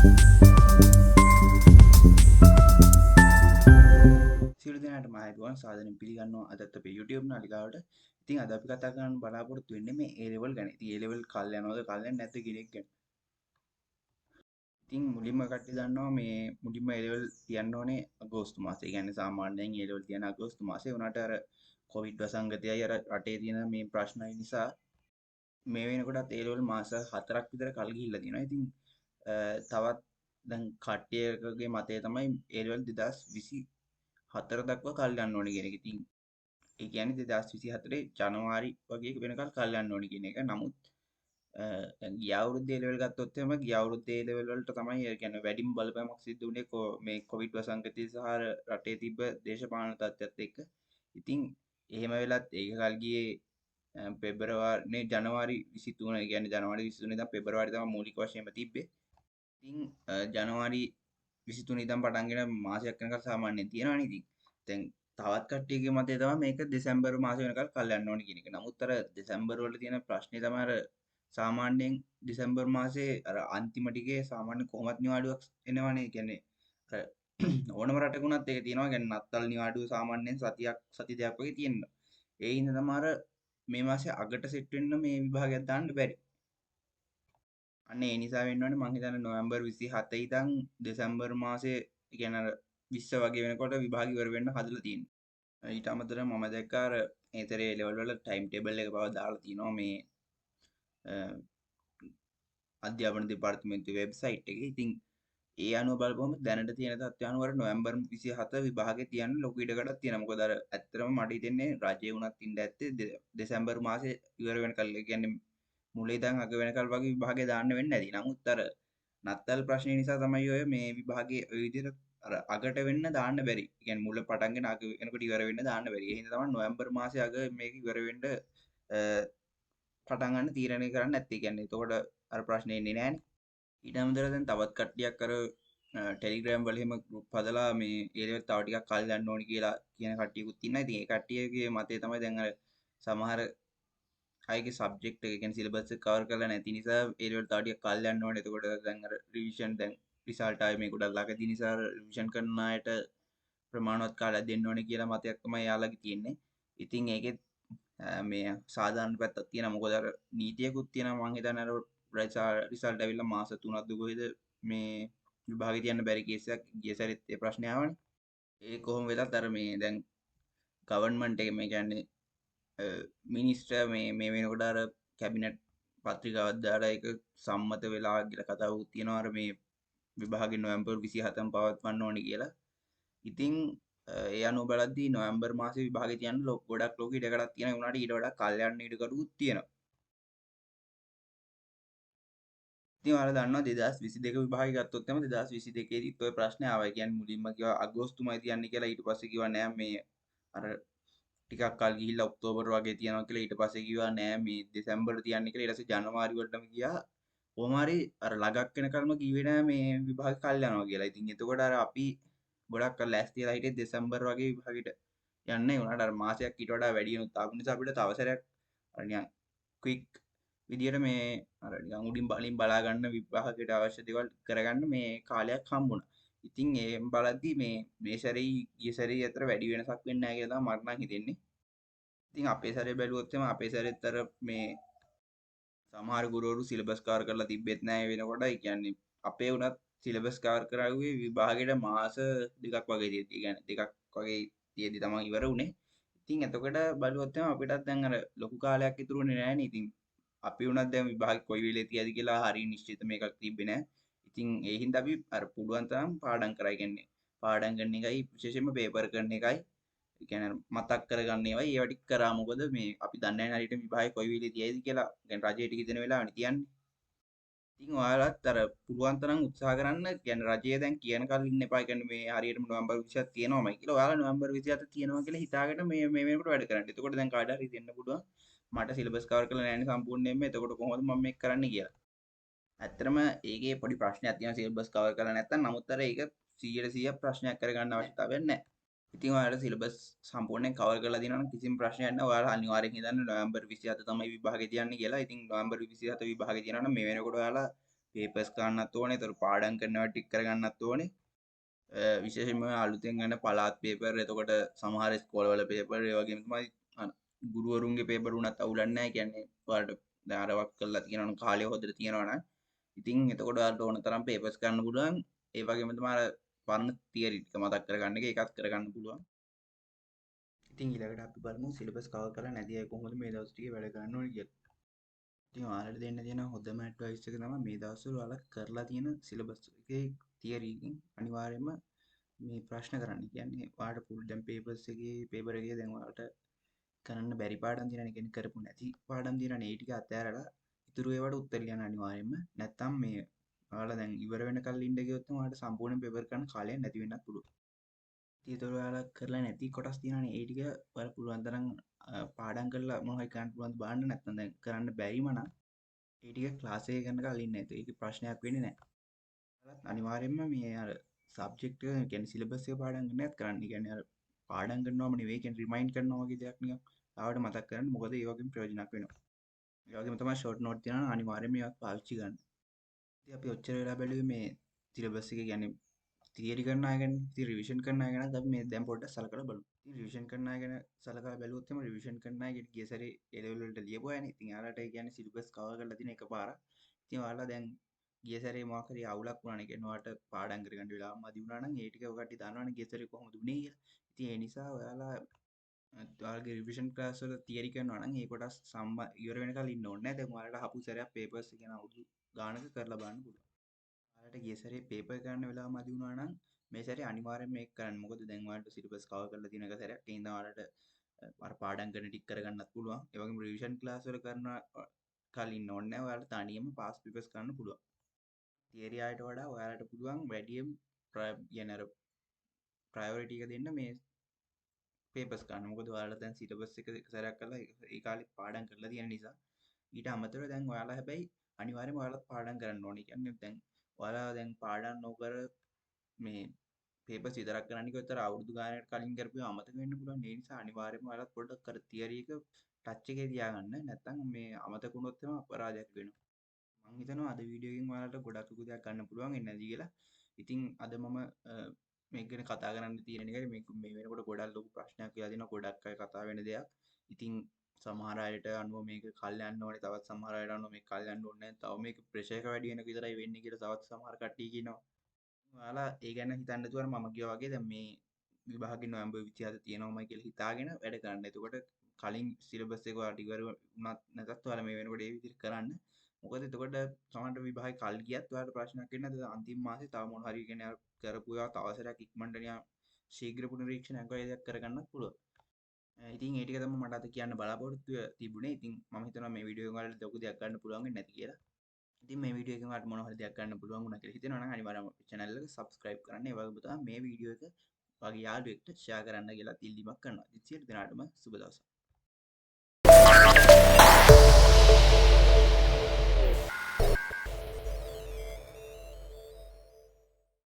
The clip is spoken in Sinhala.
සියලු දෙනාට මහයිබුවන් සාදරයෙන් පිළිගන්නවා අදත් අපේ YouTube නාලිකාවට. ඉතින් අද අපි කතා කරන්න බලාපොරොත්තු වෙන්නේ මේ A level ගැන. ඉතින් A level කල් යනවද කල් යන්නේ නැද්ද කියන එක ගැන. ඉතින් මුලින්ම කට්ටිය දන්නවා මේ මුලින්ම A level තියන්න ඕනේ අගෝස්තු මාසේ. ඒ කියන්නේ සාමාන්‍යයෙන් A level තියන අගෝස්තු මාසේ. උනාට අර කොවිඩ් වසංගතයයි අර රටේ තියෙන මේ ප්‍රශ්නයි නිසා මේ වෙනකොටත් A level මාස 4ක් විතර කල් ගිහිල්ලා තියෙනවා. ඉතින් තවත් දැන් කට්ටියකගේ මතය තමයි A level 2024 දක්වා කල් යන්න ඕනේ කියන එක. ඉතින් ඒ කියන්නේ 2024 ජනවාරි වගේ වෙනකල් කල් යන්න ඕනේ කියන එක. නමුත් දැන් ගිය අවුරුද්දේ ලෙවල් ගත්තොත් එහෙම ගිය අවුරුද්දේ ලෙවල් වලට තමයි ඒ කියන්නේ වැඩිම බලපෑමක් සිද්ධ වුණේ මේ කොවිඩ් වසංගතය සහ රටේ තිබ්බ දේශපාලන තත්ත්වයත් එක්ක. ඉතින් එහෙම වෙලත් ඒක කල් ගියේ පෙබරවාරි ජනවාරි 23 ඒ කියන්නේ ජනවාරි 23 ඉඳන් පෙබරවාරි තමයි මූලික වශයෙන්ම තිබ්බේ. ඉතින් ජනවාරි 23 ඉඳන් පටන්ගෙන මාසයක් වෙනකල් සාමාන්‍යයෙන් තියෙනවනේ. ඉතින් දැන් තවත් කට්ටියගේ මතය තමයි මේක දෙසැම්බර් මාසෙ වෙනකල් කල් යන්න ඕනේ කියන එක. නමුත් අර දෙසැම්බර් වල තියෙන ප්‍රශ්නේ තමයි අර සාමාන්‍යයෙන් දෙසැම්බර් මාසේ අර අන්තිම ටිකේ සාමාන්‍ය කොහොමත් නිවාඩුවක් එනවනේ. ඒ කියන්නේ අර ඕනම රටක වුණත් ඒක තියෙනවා. ඒ කියන්නේ නත්තල් නිවාඩුව සාමාන්‍යයෙන් සති දෙකක් වගේ තියෙනවා. ඒ හින්දා තමයි අර මේ මාසේ අගට සෙට් වෙන්න මේ විභාගයක් දාන්න බැරි. අන්න ඒ නිසා වෙන්න ඕනේ මං හිතන්නේ නොවැම්බර් 27 ඉඳන් දෙසැම්බර් මාසේ ඒ කියන්නේ අර 20 වගේ වෙනකොට විභාග ඉවර වෙන්න හදලා තියෙනවා. ඊට අමතරව මම දැක්කා අර ඒතරේ ලෙවල් වල ටයිම් ටේබල් එක බව දාලා තියෙනවා මේ අධ්‍යාපන දෙපාර්තමේන්තුවේ වෙබ්සයිට් එකේ. ඉතින් ඒ අනුව බලපුවම දැනට තියෙන තත්ත්වය අනුව අර නොවැම්බර් 27 විභාගේ තියන්න ලොකු ඉඩකඩක් තියෙනවා. මොකද අර ඇත්තටම මට හිතෙන්නේ රජේ වුණත් ඉන්න ඇත්තේ දෙසැම්බර් මාසේ ඉවර වෙනකල්. ඒ කියන්නේ මුල ඉඳන් අග වෙනකල් වගේ විභාගේ දාන්න වෙන්නේ නැති. නමුත් අර නත්තල් ප්‍රශ්නේ නිසා තමයි ඔය මේ විභාගේ ඔය විදිහට අර අගට වෙන්න දාන්න බැරි. ඒ කියන්නේ මුල පටන්ගෙන අග වෙනකොට ඉවර වෙන්න දාන්න බැරි. ඒ හින්දා තමයි නොවැම්බර් මාසේ අග මේක ඉවර වෙන්න පටන් ගන්න තීරණය කරන්න නැත්තේ. ඒ කියන්නේ එතකොට අර ප්‍රශ්නේ එන්නේ නැහනේ. ඊට අමතරව දැන් තවත් කට්ටියක් අර ටෙලිග්‍රෑම් වල එහෙම ගෲප් හදලා මේ ඒ ලෙවල් තව ටිකක් කල් යන්න ඕනි කියලා කියන කට්ටියකුත් ඉන්නවා. ඉතින් ඒ කට්ටියගේ මතය තමයි දැන් අර සමහර අයගේ සබ්ජෙක්ට් එක කියන්නේ සිලබස් එක කවර් කරලා නැති නිසා ඒ ලෙවල් තව ටිකක් කල් යන්න ඕනේ. එතකොට දැන් අර රිවිෂන් දැන් රිසල්ට් ආවේ මේ ගොඩක් ළඟදී නිසා රිවිෂන් කරන අයට ප්‍රමාණවත් කාලයක් දෙන්න ඕනේ කියලා මතයක් තමයි යාළගේ තියෙන්නේ. ඉතින් ඒකෙත් මේ සාධාරණ පැත්තක් තියෙනවා. මොකද අර නීතියකුත් තියෙනවා. මං හිතන්නේ අර රිසල්ට් ඇවිල්ලා මාස 3ක්ද කොහෙද මේ විභාගෙ තියන්න බැරි කේස් එකක් ගිය සැරෙත් ඒ ප්‍රශ්නේ ආවනේ. ඒ කොහොම වෙලත් අර මේ දැන් ගවර්න්මන්ට් එක මේ කියන්නේ මිනිස්ටර් මේ වෙනකොට අර කැබිනට් පත්‍රිකාවක් දාලා ඒක සම්මත වෙලා කියලා කතාවකුත් තියෙනවා. අර මේ විභාගෙ නොවැම්බර් 27න් පවත්වන්න ඕනේ කියලා. ඉතින් ඒ අනුව බලද්දී නොවැම්බර් මාසේ විභාගෙ තියන්න ගොඩක් ලොකු ඉඩකඩක් තියෙනවා. ඒ වුණාට ඊට වඩා කල් යන්න ඉඩකඩකුත් තියෙනවා. ඉතින් ඔයාලා දන්නවා 2022 විභාගය ගත්තොත් තමයි 2022 දී ඔය ප්‍රශ්නේ ආවා. ඒ කියන්නේ මුලින්ම කිව්වා අගෝස්තුමයි තියන්නේ කියලා. ඊට පස්සේ කිව්වා නෑ මේ අර ටිකක් කල් ගිහිල්ලා ඔක්තෝබර් වගේ තියනවා කියලා. ඊට පස්සේ කිව්වා නෑ මේ දෙසැම්බර් තියන්නේ කියලා. ඊට පස්සේ ජනවාරි වලටම ගියා. කොහොම හරි අර ළඟක් වෙනකල්ම කිව්වේ නෑ මේ විභාග කල් යනවා කියලා. ඉතින් එතකොට අර අපි ගොඩක් කල් ලෑස්ති වෙලා හිටියේ දෙසැම්බර් වගේ විභාගෙට යන්නේ. උනාට අර මාසයක් ඊට වඩා වැඩි වෙනුත් ආපු නිසා අපිට තව සැරයක් අර නිකන් ක්වික් විදියට මේ අර නිකන් උඩින් බලින් බලා ගන්න විභාගයට අවශ්‍ය දේවල් කරගන්න මේ කාලයක් හම්බුණා. ඉතින් ඒ බලද්දි මේ සැරේ ගිය සැරේ අතර වැඩි වෙනසක් වෙන්නේ නැහැ කියලා තමයි මට නම් හිතෙන්නේ. ඉතින් අපේ සැරේ බැලුවොත් එම අපේ සැරේත් අර මේ සමහර ගුරුවරු සිලබස් කවර් කරලා තිබ්බෙත් නැහැ වෙනකොට. ඒ කියන්නේ අපේ උනත් සිලබස් කවර් කරාවේ විභාගෙට මාස දෙකක් වගේ තියෙද්දි. ඒ කියන්නේ දෙකක් වගේ තියෙද්දි තමයි ඉවර වුනේ. ඉතින් එතකොට බලුවොත් එම අපිටත් දැන් අර ලොකු කාලයක් ඉතුරුනේ නැහැනේ. ඉතින් අපි වුණත් දැන් විභාග කොයි වෙලේ තියද කියලා හරිය නිශ්චිත මේකක් තිබ්බේ නැහැ. ඉතින් ඒ හින්දා අපි අර පුළුවන් තරම් පාඩම් කරා. කියන්නේ පාඩම් කරන එකයි විශේෂයෙන්ම පේපර් කරන එකයි ඒ කියන්නේ මතක් කරගන්න ඒවයි ඒවා ටික කරා. මොකද මේ අපි දන්නේ නැහැ හරියට විභාගය කොයි වෙලේ තියයිද කියලා. يعني රජයේ ටික දෙන වෙලාවනේ තියන්නේ. ඉතින් ඔයාලත් අර පුළුවන් තරම් උත්සාහ කරන්න. කියන්නේ රජය දැන් කියන කල් ඉන්න එපා. කියන්නේ මේ හරියටම නොවැම්බර් 27 තියෙනවමයි කියලා. ඔයාලා නොවැම්බර් 27 තියෙනවා කියලා හිතාගෙන මේ වෙනකොට වැඩ කරන්න. එතකොට දැන් කාට හරි දෙන්න පුළුවන්. මට සිලබස් කවර් කරලා නැහැ නේ සම්පූර්ණයෙන්ම. එතකොට කොහොමද මම මේක කරන්නේ කියලා. ඇත්තටම ඒකේ පොඩි ප්‍රශ්නයක් තියෙනවා සිලබස් කවර් කරලා නැත්නම්. නමුත් අර ඒක 100% ප්‍රශ්නයක් කරගන්න අවශ්‍යතාවයක් නැහැ. ඉතින් ඔයාලට සිලබස් සම්පූර්ණයෙන් කවර් කරලා දිනවනම් කිසිම ප්‍රශ්නයක් නැහැ. ඔයාලා අනිවාර්යෙන් හිතන්න නොවැම්බර් 27 තමයි විභාගෙ තියන්නේ කියලා. ඉතින් නොවැම්බර් 27 විභාගෙ තියනවා නම් මේ වෙනකොට ඔයාලා පේපර්ස් ගන්නත් ඕනේ. ඒතර පාඩම් කරනවා ටික කරගන්නත් ඕනේ. විශේෂයෙන්ම අලුතෙන් ගන්න පළාත් පේපර්, එතකොට සමහර ඉස්කෝලවල පේපර්, ඒ වගේම තමයි ගුරුවරුන්ගේ පේපර් උනත් අවුලක් නැහැ. කියන්නේ ඔයාලට දැන් අරවක් කරලා තියෙනවා නම් කාලය හොදලා තියෙනවා නම් ඉතින් එතකොට ඔයාලට ඕන තරම් පේපර්ස් ගන්න පුළුවන්. ඒ වගේම තමයි අර පරණ තියරි ටික මතක් කරගන්න එක ඒකත් කරගන්න පුළුවන්. ඉතින් ඊළඟට අපි බලමු සිලබස් කවර් කරලා නැති අය කොහොමද මේ දවස් ටිකේ වැඩ කරන්න ඕනේ කියලා. ඉතින් ඔයාලට දෙන්න තියෙන හොඳම ඇඩ්වයිස් එක තමයි මේ දවස්වල ඔයාලා කරලා තියෙන සිලබස් එකේ තියරි එකෙන් අනිවාර්යයෙන්ම මේ ප්‍රශ්න කරන්න. කියන්නේ ඔයාලට පුල් දැන් පේපර් එකේ දැන් ඔයාලට කරන්න බැරි පාඩම් තියෙනවා. කියන්නේ කරපු නැති පාඩම් තියෙනවා. ඒ ටික අතෑරලා ඉතුරු ඒවාට උත්තර ලියන්න අනිවාර්යයෙන්ම. නැත්තම් මේ ඔයාලා දැන් ඉවර වෙනකල් ඉන්න ගියොත් ඔයාලට සම්පූර්ණ පේපර් කරන්න කාලයක් නැති වෙන්නත් පුළුවන්. ඉතින් ඒතකොට ඔයාලා කරලා නැති කොටස් තියෙනවානේ. ඒ ටික ඔයාලා පුළුවන් තරම් පාඩම් කරලා මොනවා හරි කරන්න පුළුවන් බලන්න. නැත්නම් දැන් කරන්න බැරිම නම් ඒ ටික ක්ලාස් එකේ කරන කලින් ඉන්න. ඒක ප්‍රශ්නයක් වෙන්නේ නැහැ. ඔයාලත් අනිවාර්යයෙන්ම මේ අර සබ්ජෙක්ට් එක කියන්නේ සිලබස් එක පාඩම් කරන්නත් කරන්න. කියන්නේ අර පාඩම් කරනවම නෙවෙයි, කියන්නේ රිමයින්ඩ් කරනවා වගේ දෙයක් නිකන් ආවට මතක් කරගන්න. මොකද ඒ වගේම ප්‍රයෝජනක් වෙනවා. ඒ වගේම තමයි ෂෝට් නෝට් තියෙනවා නම් අනිවාර්යයෙන්ම ඒවත් පාවිච්චි ගන්න. ඉතින් අපි ඔච්චර වෙලා බැලුවේ මේ සිලබස් එක කියන්නේ තියරි කරන අය ගැන. ඉතින් රිවිෂන් කරන අය ගැන අපි මේ දැන් පොඩ්ඩක් සලකලා බලමු. ඉතින් රිවිෂන් කරන අය ගැන සලකලා බැලුවොත් එම රිවිෂන් කරන අය ගිය සැරේ A level වලට ලියපු අයනේ. ඉතින් එයාලට ඒ කියන්නේ සිලබස් කවර් කරලා තියෙන එකපාරක්. ඉතින් ඔයාලා දැන් ගිය සැරේ මොකක් හරි අවුලක් වුණා නේ. කියන්නේ ඔයාලට පාඩම් කරගන්න වෙලාව මදි වුණා නම් ඒ ටික ඔය කට්ටිය දන්නවනේ ගිය සැරේ කොහොමද උනේ කියලා. ඉතින් ඒ නිසා ඔයාලා ඔයාලගේ රිවිෂන් ක්ලාස් වල තියරි කරනවා නම් ඒ කොටස් ඉවර වෙනකල් ඉන්න ඕනේ නැහැ. දැන් ඔයාලට හපු සැරයක් පේපර්ස් කියන අවුරුදු ගානක කරලා බලන්න පුළුවන්. ඔයාලට ගිය සැරේ පේපර් කරන්න වෙලාව මදි වුණා නම් මේ සැරේ අනිවාර්යයෙන් මේක කරන්න. මොකද දැන් ඔයාලට සිලබස් කවර් කරලා තියෙන එක සැරයක්. ඒ හින්දා ඔයාලට අර පාඩම් කරන ටික කරගන්නත් පුළුවන්. ඒ වගේම රිවිෂන් ක්ලාස් වල කරන කලින් ඉන්න ඕනේ නැහැ. ඔයාලට තනියම පාස් පේපර්ස් කරන්න පුළුවන්. තියරි ආයට වඩා ඔයාලට පුළුවන් වැඩියෙන් කියන්නේ අර ප්‍රයොරිටි එක දෙන්න මේ පේපර්ස් ගන්න. මොකද ඔයාලා දැන් සිලබස් එක සැරයක් කරලා ඒ කාලේ පාඩම් කරලා තියෙන නිසා. ඊට අමතරව දැන් ඔයාලා හැබැයි අනිවාර්යයෙන්ම ඔයාලත් පාඩම් කරන්න ඕනේ. කියන්නේ දැන් ඔයාලා දැන් පාඩම් නොකර මේ පේපර්ස් විතරක් කරන්න කිව්වොත් අර අවුරුදු ගානකට කලින් කරපුවා අමතක වෙන්න පුළුවන්. ඒ නිසා අනිවාර්යයෙන්ම ඔයාලත් පොඩ්ඩක් අර තියරි එක ටච් එකේ තියාගන්න. නැත්නම් මේ අමතක වුණොත් එම අපරාධයක් වෙනවා. මම හිතනවා අද වීඩියෝ එකෙන් ඔයාලට ගොඩක් ලොකු දෙයක් ගන්න පුළුවන් වෙන්නේ නැති කියලා. ඉතින් අද මම මේක ගැන කතා කරන්න තියෙන එකයි මේ වෙනකොට ගොඩක් ලොකු ප්‍රශ්නයක් වෙලා තියෙනවා. ගොඩක් අය කතා වෙන දෙයක්. ඉතින් සමහර අයට අනුව මේක කල් යන්න ඕනේ. තවත් සමහර අයට අනුව මේක කල් යන්න ඕනේ නැහැ. තව මේක ප්‍රෙෂර් එක වැඩි වෙනක විතරයි වෙන්නේ කියලා තවත් සමහර කට්ටිය කියනවා. ඔයාලා ඒ ගැන හිතන්න නැතුව මම කිව්වා වගේ දැන් මේ විභාගෙ නොවැම්බර් 27 තියෙනවමයි කියලා හිතාගෙන වැඩ කරන්න. එතකොට කලින් සිලබස් එක ඔයාලට ඉවර වුණත් නැතත් ඔයාලා මේ වෙනකොට ඒ විදිහට කරන්න. මොකද එතකොට සමහරට විභාගේ කල් ගියත් ඔයාලට ප්‍රශ්නයක් වෙන්නේ නැද්ද? අන්තිම මාසේ තව මොන හරි කියන්නේ කරපු ඒවා තව සැරයක් ඉක්මනට නිකන් ශීඝ්‍ර පුනරීක්ෂණයක් වගේ දෙයක් කරගන්නත් පුළුවන්. ඉතින් ඒ ටික තමයි මට අද කියන්න බලාපොරොත්තු තිබුණේ. ඉතින් මම හිතනවා මේ වීඩියෝ එක ඔයාලට ලොකු දෙයක් ගන්න පුළුවන් වෙන්නේ නැති කියලා. ඉතින් මේ වීඩියෝ එකෙන් ඔයාලට මොනවා හරි දෙයක් ගන්න පුළුවන් වුණා කියලා හිතෙනවා නම් අනිවාර්යයෙන්ම channel එක subscribe කරන්න. ඒ වගේම තමයි මේ වීඩියෝ එක වගේ යාළුවෙක්ට share කරන්න කියලා ඉල්ලීමක් කරනවා. ඉතින් සියලු දෙනාටම සුබ දවසක්.